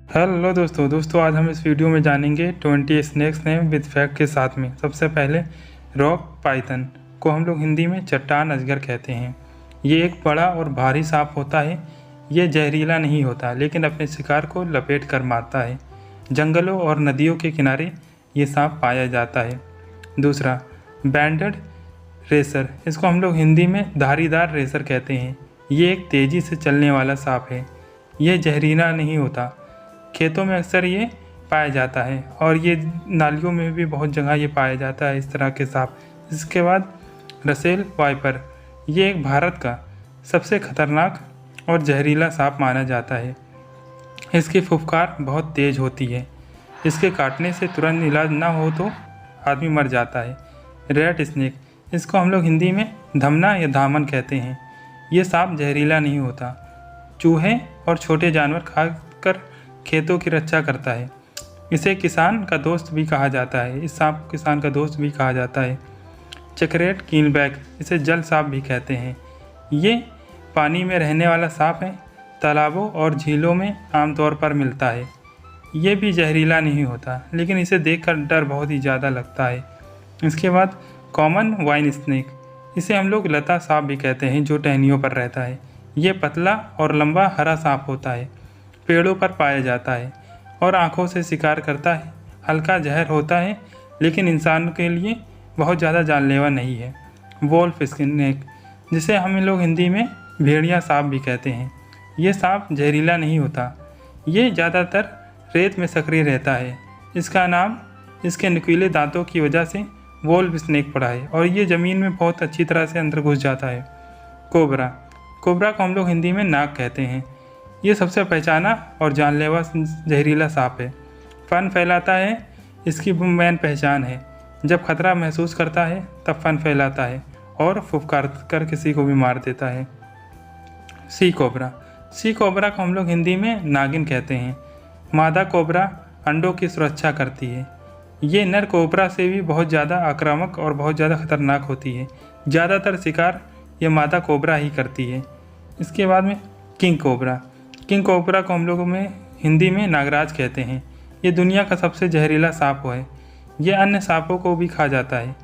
Hello दोस्तों आज हम इस वीडियो में जानेंगे 20 स्नैक्स नेम विद फैक्ट के साथ में। सबसे पहले रॉक पाइथन को हम लोग हिंदी में चट्टान अजगर कहते हैं। ये एक बड़ा और भारी सांप होता है। ये जहरीला नहीं होता लेकिन अपने शिकार को लपेट कर मारता है। जंगलों और नदियों के किनारे ये सांप पाया जाता है। दूसरा, बैंडेड रेसर, इसको हम लोग हिंदी में धारीदार रेसर कहते हैं। ये एक तेज़ी से चलने वाला सांप है। ये जहरीला नहीं होता। खेतों में अक्सर ये पाया जाता है और ये नालियों में भी बहुत जगह ये पाया जाता है इस तरह के सांप। इसके बाद रसेल वाइपर, ये एक भारत का सबसे खतरनाक और जहरीला सांप माना जाता है। इसकी फुफकार बहुत तेज़ होती है। इसके काटने से तुरंत इलाज ना हो तो आदमी मर जाता है। रेड स्नेक, इसको हम लोग हिंदी में धमना या धामन कहते हैं। ये सांप जहरीला नहीं होता। चूहे और छोटे जानवर खाकर खेतों की रक्षा करता है। इसे किसान का दोस्त भी कहा जाता है। इस सांप को किसान का दोस्त भी कहा जाता है। चकरेट कीलबैक, इसे जल सांप भी कहते हैं। ये पानी में रहने वाला सांप है। तालाबों और झीलों में आमतौर पर मिलता है। ये भी जहरीला नहीं होता लेकिन इसे देखकर डर बहुत ही ज़्यादा लगता है। इसके बाद कॉमन वाइन स्नेक, इसे हम लोग लता सांप भी कहते हैं जो टहनियों पर रहता है। ये पतला और लंबा हरा सांप होता है। पेड़ों पर पाया जाता है और आँखों से शिकार करता है। हल्का जहर होता है लेकिन इंसान के लिए बहुत ज़्यादा जानलेवा नहीं है। वोल्फ स्नेक, जिसे हम लोग हिंदी में भेड़िया सांप भी कहते हैं। ये सांप जहरीला नहीं होता। ये ज़्यादातर रेत में सक्रिय रहता है। इसका नाम इसके नुकीले दांतों की वजह से वोल्फ स्नेक पड़ा है और ये ज़मीन में बहुत अच्छी तरह से अंदर घुस जाता है। कोबरा, कोबरा को हम लोग हिंदी में नाग कहते हैं। ये सबसे पहचाना और जानलेवा जहरीला सांप है। फन फैलाता है, इसकी मेन पहचान है। जब खतरा महसूस करता है तब फन फैलाता है और फुफकार कर किसी को भी मार देता है। सी कोबरा, सी कोबरा को हम लोग हिंदी में नागिन कहते हैं। मादा कोबरा अंडों की सुरक्षा करती है। ये नर कोबरा से भी बहुत ज़्यादा आक्रामक और बहुत ज़्यादा खतरनाक होती है। ज़्यादातर शिकार ये मादा कोबरा ही करती है। इसके बाद में किंग कोबरा, किंग कोबरा को हम लोगों में हिंदी में नागराज कहते हैं। ये दुनिया का सबसे जहरीला सांप है। ये अन्य सांपों को भी खा जाता है।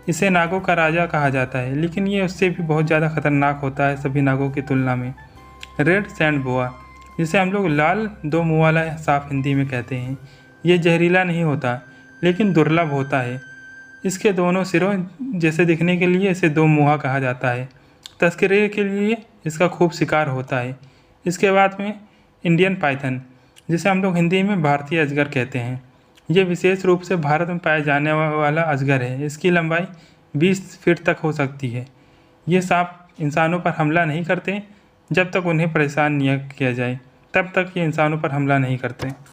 इसे नागों का राजा कहा जाता है लेकिन ये उससे भी बहुत ज़्यादा खतरनाक होता है सभी नागों की तुलना में। रेड सैंड बोआ, जिसे हम लोग लाल दो मुँह वाला सांप हिंदी में कहते हैं। ये जहरीला नहीं होता लेकिन दुर्लभ होता है। इसके दोनों सिरों जैसे दिखने के लिए इसे दो मुँहा कहा जाता है। तस्करी के लिए इसका खूब शिकार होता है। इसके बाद में इंडियन पाइथन, जिसे हम लोग हिंदी में भारतीय अजगर कहते हैं। ये विशेष रूप से भारत में पाया जाने वाला अजगर है। इसकी लंबाई 20 फीट तक हो सकती है। ये सांप इंसानों पर हमला नहीं करते। जब तक उन्हें परेशान नहीं किया जाए तब तक ये इंसानों पर हमला नहीं करते।